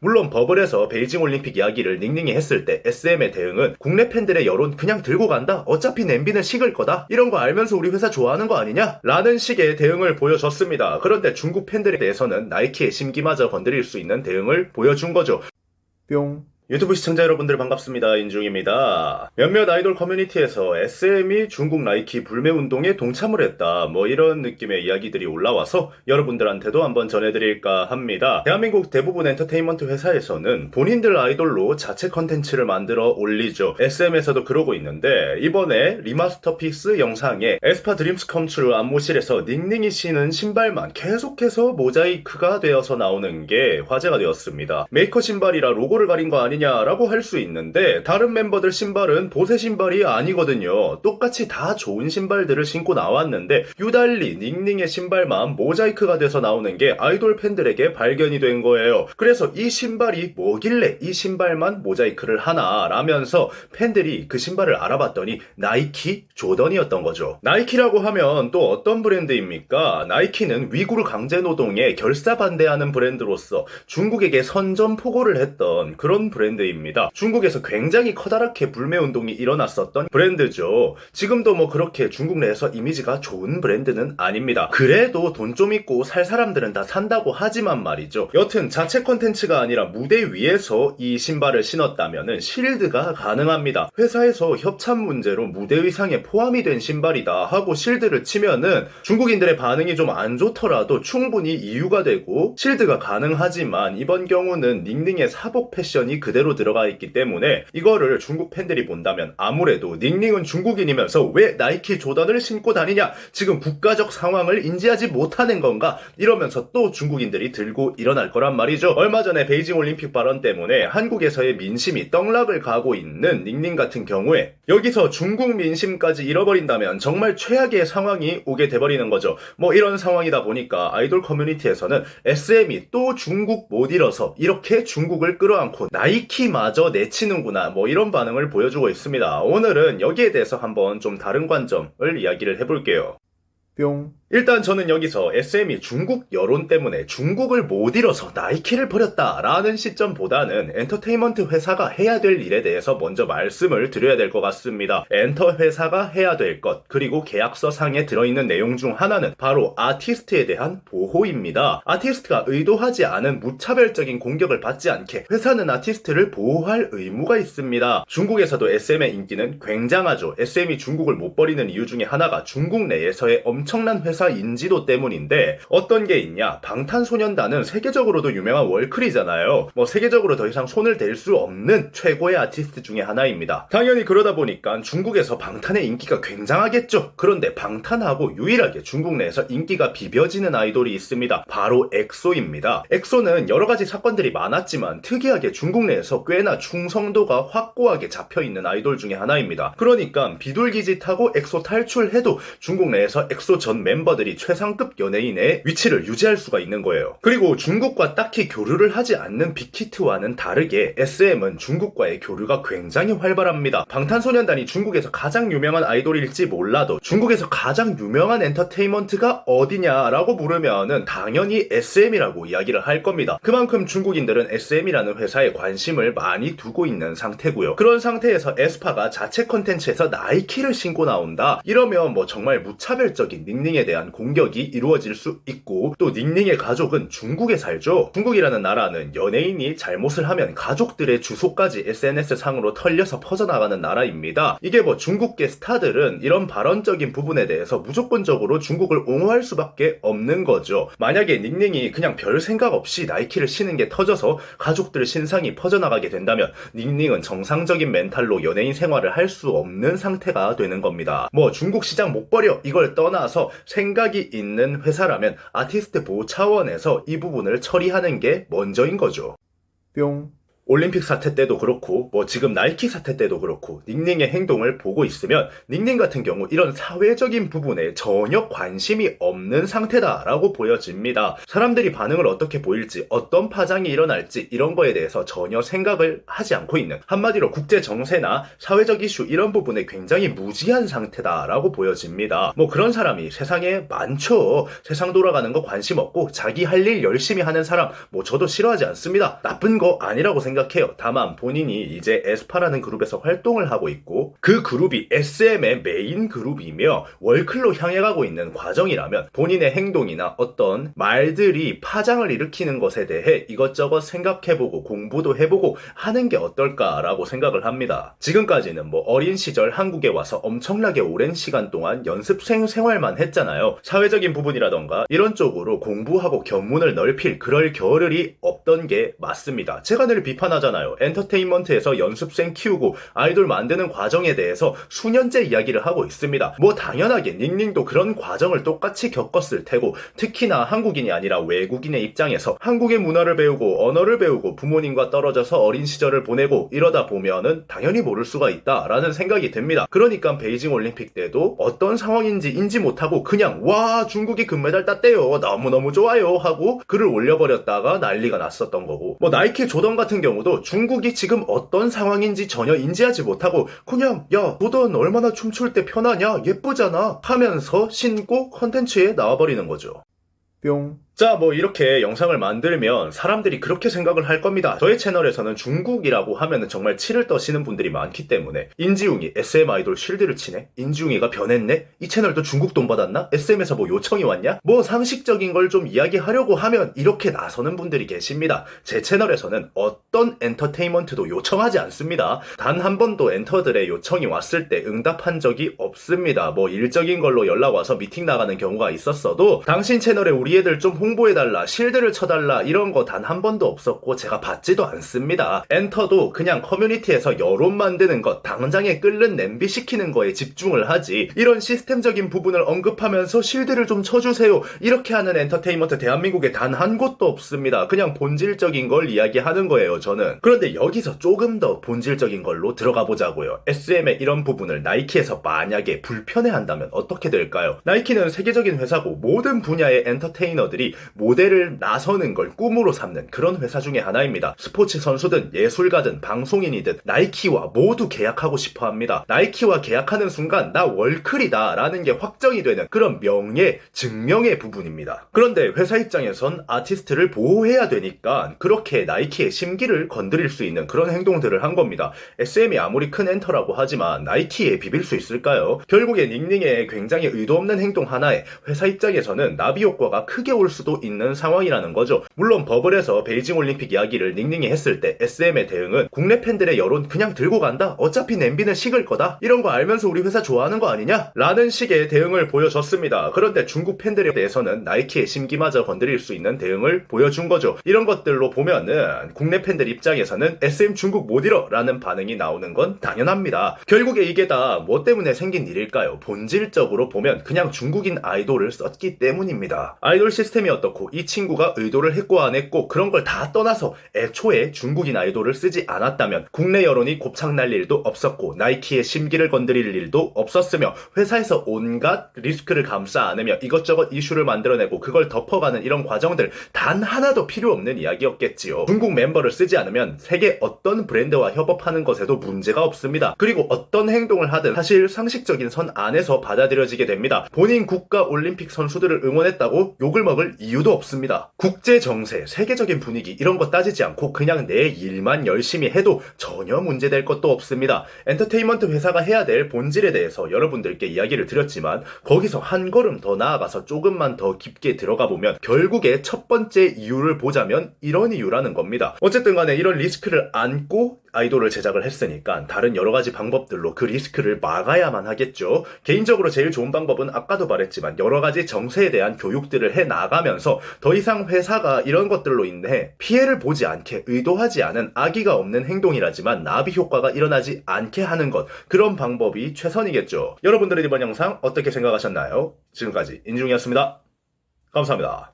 물론 버블에서 베이징 올림픽 이야기를 닝닝이 했을 때 SM의 대응은 국내 팬들의 여론 그냥 들고 간다. 어차피 냄비는 식을 거다. 이런 거 알면서 우리 회사 좋아하는 거 아니냐? 라는 식의 대응을 보여줬습니다. 그런데 중국 팬들에 대해서는 나이키의 심기마저 건드릴 수 있는 대응을 보여준 거죠. 뿅. 유튜브 시청자 여러분들 반갑습니다. 인중입니다. 몇몇 아이돌 커뮤니티에서 SM이 중국 나이키 불매 운동에 동참을 했다. 뭐 이런 느낌의 이야기들이 올라와서 여러분들한테도 한번 전해드릴까 합니다. 대한민국 대부분 엔터테인먼트 회사에서는 본인들 아이돌로 자체 컨텐츠를 만들어 올리죠. SM에서도 그러고 있는데 이번에 리마스터피스 영상에 에스파 드림스 컴트루 안무실에서 닝닝이 신은 신발만 계속해서 모자이크가 되어서 나오는 게 화제가 되었습니다. 메이커 신발이라 로고를 가린 거 아니냐 라고 할 수 있는데 다른 멤버들 신발은 보세 신발이 아니거든요. 똑같이 다 좋은 신발들을 신고 나왔는데 유달리 닝닝의 신발만 모자이크가 돼서 나오는 게 아이돌 팬들에게 발견이 된 거예요. 그래서 이 신발이 뭐길래 이 신발만 모자이크를 하나 라면서 팬들이 그 신발을 알아봤더니 나이키 조던이었던 거죠. 나이키라고 하면 또 어떤 브랜드입니까? 나이키는 위구르 강제노동에 결사반대하는 브랜드로서 중국에게 선전포고를 했던 그런 브랜드입니다. 중국에서 굉장히 커다랗게 불매운동이 일어났었던 브랜드죠. 지금도 뭐 그렇게 중국 내에서 이미지가 좋은 브랜드는 아닙니다. 그래도 돈 좀 있고 살 사람들은 다 산다고 하지만 말이죠. 여튼 자체 컨텐츠가 아니라 무대 위에서 이 신발을 신었다면은 실드가 가능합니다. 회사에서 협찬 문제로 무대 의상에 포함이 된 신발이다 하고 실드를 치면은 중국인들의 반응이 좀 안 좋더라도 충분히 이유가 되고 실드가 가능하지만 이번 경우는 닝닝의 사복 패션이 그대로 들어가 있기 때문에 이거를 중국 팬들이 본다면 아무래도 닝닝은 중국인이면서 왜 나이키 조던을 신고 다니냐? 지금 국가적 상황을 인지하지 못하는 건가? 이러면서 또 중국인들이 들고 일어날 거란 말이죠. 얼마 전에 베이징 올림픽 발언 때문에 한국에서의 민심이 떡락을 가고 있는 닝닝 같은 경우에 여기서 중국 민심까지 잃어버린다면 정말 최악의 상황이 오게 돼버리는 거죠. 뭐 이런 상황이다 보니까 아이돌 커뮤니티에서는 SM이 또 중국 못 잃어서 이렇게 중국을 끌어안고 나이키마저 내치는구나 뭐 이런 반응을 보여주고 있습니다. 오늘은 여기에 대해서 한번 좀 다른 관점을 이야기를 해볼게요. 뿅. 일단 저는 여기서 SM이 중국 여론 때문에 중국을 못 잃어서 나이키를 버렸다라는 시점보다는 엔터테인먼트 회사가 해야 될 일에 대해서 먼저 말씀을 드려야 될 것 같습니다. 엔터 회사가 해야 될 것, 그리고 계약서 상에 들어있는 내용 중 하나는 바로 아티스트에 대한 보호입니다. 아티스트가 의도하지 않은 무차별적인 공격을 받지 않게 회사는 아티스트를 보호할 의무가 있습니다. 중국에서도 SM의 인기는 굉장하죠. SM이 중국을 못 버리는 이유 중에 하나가 중국 내에서의 엄청난 회사 인지도 때문인데 어떤 게 있냐? 방탄소년단은 세계적으로도 유명한 월클이잖아요. 뭐 세계적으로 더 이상 손을 댈 수 없는 최고의 아티스트 중에 하나입니다. 당연히 그러다 보니까 중국에서 방탄의 인기가 굉장하겠죠. 그런데 방탄하고 유일하게 중국 내에서 인기가 비벼지는 아이돌이 있습니다. 바로 엑소입니다. 엑소는 여러 가지 사건들이 많았지만 특이하게 중국 내에서 꽤나 충성도가 확고하게 잡혀있는 아이돌 중에 하나입니다. 그러니까 비둘기짓하고 엑소 탈출해도 중국 내에서 엑소 전 멤버들이 최상급 연예인의 위치를 유지할 수가 있는 거예요. 그리고 중국과 딱히 교류를 하지 않는 빅히트와는 다르게 SM은 중국과의 교류가 굉장히 활발합니다. 방탄소년단이 중국에서 가장 유명한 아이돌일지 몰라도 중국에서 가장 유명한 엔터테인먼트가 어디냐라고 물으면은 당연히 SM이라고 이야기를 할 겁니다. 그만큼 중국인들은 SM이라는 회사에 관심을 많이 두고 있는 상태고요. 그런 상태에서 에스파가 자체 컨텐츠에서 나이키를 신고 나온다? 이러면 뭐 정말 무차별적인 닝닝에 대한 공격이 이루어질 수 있고 또 닝닝의 가족은 중국에 살죠. 중국이라는 나라는 연예인이 잘못을 하면 가족들의 주소까지 SNS 상으로 털려서 퍼져나가는 나라입니다. 이게 뭐 중국계 스타들은 이런 발언적인 부분에 대해서 무조건적으로 중국을 옹호할 수밖에 없는 거죠. 만약에 닝닝이 그냥 별 생각 없이 나이키를 신은 게 터져서 가족들 신상이 퍼져나가게 된다면 닝닝은 정상적인 멘탈로 연예인 생활을 할 수 없는 상태가 되는 겁니다. 뭐 중국 시장 못 버려 이걸 떠나서 생각이 있는 회사라면 아티스트 보호 차원에서 이 부분을 처리하는 게 먼저인 거죠. 뿅. 올림픽 사태 때도 그렇고 지금 나이키 사태 때도 그렇고 닝닝의 행동을 보고 있으면 닝닝 같은 경우 이런 사회적인 부분에 전혀 관심이 없는 상태다라고 보여집니다. 사람들이 반응을 어떻게 보일지 어떤 파장이 일어날지 이런 거에 대해서 전혀 생각을 하지 않고 있는, 한마디로 국제 정세나 사회적 이슈 이런 부분에 굉장히 무지한 상태다라고 보여집니다. 그런 사람이 세상에 많죠. 세상 돌아가는 거 관심 없고 자기 할 일 열심히 하는 사람 저도 싫어하지 않습니다. 나쁜 거 아니라고 생각해요. 다만 본인이 이제 에스파라는 그룹에서 활동을 하고 있고 그 그룹이 SM의 메인 그룹이며 월클로 향해 가고 있는 과정이라면 본인의 행동이나 어떤 말들이 파장을 일으키는 것에 대해 이것저것 생각해보고 공부도 해보고 하는 게 어떨까라고 생각을 합니다. 지금까지는 어린 시절 한국에 와서 엄청나게 오랜 시간 동안 연습생 생활만 했잖아요. 사회적인 부분이라던가 이런 쪽으로 공부하고 견문을 넓힐 그럴 겨를이 없던 게 맞습니다. 제가 늘 비판하잖아요. 엔터테인먼트에서 연습생 키우고 아이돌 만드는 과정에 대해서 수년째 이야기를 하고 있습니다. 당연하게 닝닝도 그런 과정을 똑같이 겪었을 테고, 특히나 한국인이 아니라 외국인의 입장에서 한국의 문화를 배우고 언어를 배우고 부모님과 떨어져서 어린 시절을 보내고 이러다 보면은 당연히 모를 수가 있다라는 생각이 듭니다. 그러니까 베이징 올림픽 때도 어떤 상황인지 인지 못하고 그냥 와 중국이 금메달 땄대요 너무너무 좋아요 하고 글을 올려버렸다가 난리가 났었던 거고, 나이키 조던 같은 경우도 중국이 지금 어떤 상황인지 전혀 인지하지 못하고 그냥 야 조던 얼마나 춤출 때 편하냐 예쁘잖아 하면서 신고 컨텐츠에 나와버리는 거죠. 뿅. 자, 이렇게 영상을 만들면 사람들이 그렇게 생각을 할 겁니다. 저의 채널에서는 중국이라고 하면은 정말 치를 떠시는 분들이 많기 때문에 인지웅이 SM 아이돌 쉴드를 치네? 인지웅이가 변했네? 이 채널도 중국 돈 받았나? SM에서 요청이 왔냐? 상식적인 걸 좀 이야기하려고 하면 이렇게 나서는 분들이 계십니다. 제 채널에서는 어떤 엔터테인먼트도 요청하지 않습니다. 단 한 번도 엔터들의 요청이 왔을 때 응답한 적이 없습니다. 일적인 걸로 연락 와서 미팅 나가는 경우가 있었어도 당신 채널에 우리 애들 좀 홍보해달라, 실드를 쳐달라 이런 거 단 한 번도 없었고 제가 받지도 않습니다. 엔터도 그냥 커뮤니티에서 여론 만드는 것, 당장에 끓는 냄비 시키는 거에 집중을 하지 이런 시스템적인 부분을 언급하면서 실드를 좀 쳐주세요 이렇게 하는 엔터테인먼트 대한민국에 단 한 곳도 없습니다. 그냥 본질적인 걸 이야기하는 거예요, 저는. 그런데 여기서 조금 더 본질적인 걸로 들어가 보자고요. SM의 이런 부분을 나이키에서 만약에 불편해한다면 어떻게 될까요? 나이키는 세계적인 회사고 모든 분야의 엔터테이너들이 모델을 나서는 걸 꿈으로 삼는 그런 회사 중에 하나입니다. 스포츠 선수든 예술가든 방송인이든 나이키와 모두 계약하고 싶어 합니다. 나이키와 계약하는 순간 나 월클이다 라는 게 확정이 되는 그런 명예, 증명의 부분입니다. 그런데 회사 입장에선 아티스트를 보호해야 되니까 그렇게 나이키의 심기를 건드릴 수 있는 그런 행동들을 한 겁니다. SM이 아무리 큰 엔터라고 하지만 나이키에 비빌 수 있을까요? 결국에 닝닝의 굉장히 의도 없는 행동 하나에 회사 입장에서는 나비 효과가 크게 올 수도 있는 상황이라는 거죠. 물론 버블에서 베이징 올림픽 이야기를 닝닝이 했을 때 SM의 대응은 국내 팬들의 여론 그냥 들고 간다? 어차피 냄비는 식을 거다? 이런 거 알면서 우리 회사 좋아하는 거 아니냐? 라는 식의 대응을 보여줬습니다. 그런데 중국 팬들에 대해서는 나이키의 심기마저 건드릴 수 있는 대응을 보여준 거죠. 이런 것들로 보면은 국내 팬들 입장에서는 SM 중국 못 잃어 라는 반응이 나오는 건 당연합니다. 결국에 이게 다 뭐 때문에 생긴 일일까요? 본질적으로 보면 그냥 중국인 아이돌을 썼기 때문입니다. 아이돌 시스템이 어떻고 이 친구가 의도를 했고 안 했고 그런 걸 다 떠나서 애초에 중국인 아이돌을 쓰지 않았다면 국내 여론이 곱창 날 일도 없었고 나이키의 심기를 건드릴 일도 없었으며 회사에서 온갖 리스크를 감싸 안으며 이것저것 이슈를 만들어내고 그걸 덮어가는 이런 과정들 단 하나도 필요 없는 이야기였겠지요. 중국 멤버를 쓰지 않으면 세계 어떤 브랜드와 협업하는 것에도 문제가 없습니다. 그리고 어떤 행동을 하든 사실 상식적인 선 안에서 받아들여지게 됩니다. 본인 국가 올림픽 선수들을 응원했다고 욕을 먹을 이유도 없습니다. 국제 정세, 세계적인 분위기 이런 거 따지지 않고 그냥 내 일만 열심히 해도 전혀 문제될 것도 없습니다. 엔터테인먼트 회사가 해야 될 본질에 대해서 여러분들께 이야기를 드렸지만 거기서 한 걸음 더 나아가서 조금만 더 깊게 들어가 보면 결국에 첫 번째 이유를 보자면 이런 이유라는 겁니다. 어쨌든 간에 이런 리스크를 안고 아이돌을 제작을 했으니까 다른 여러 가지 방법들로 그 리스크를 막아야만 하겠죠. 개인적으로 제일 좋은 방법은 아까도 말했지만 여러 가지 정세에 대한 교육들을 해 나가면서 더 이상 회사가 이런 것들로 인해 피해를 보지 않게 의도하지 않은 악의가 없는 행동이라지만 나비 효과가 일어나지 않게 하는 것, 그런 방법이 최선이겠죠. 여러분들은 이번 영상 어떻게 생각하셨나요? 지금까지 인중이었습니다. 감사합니다.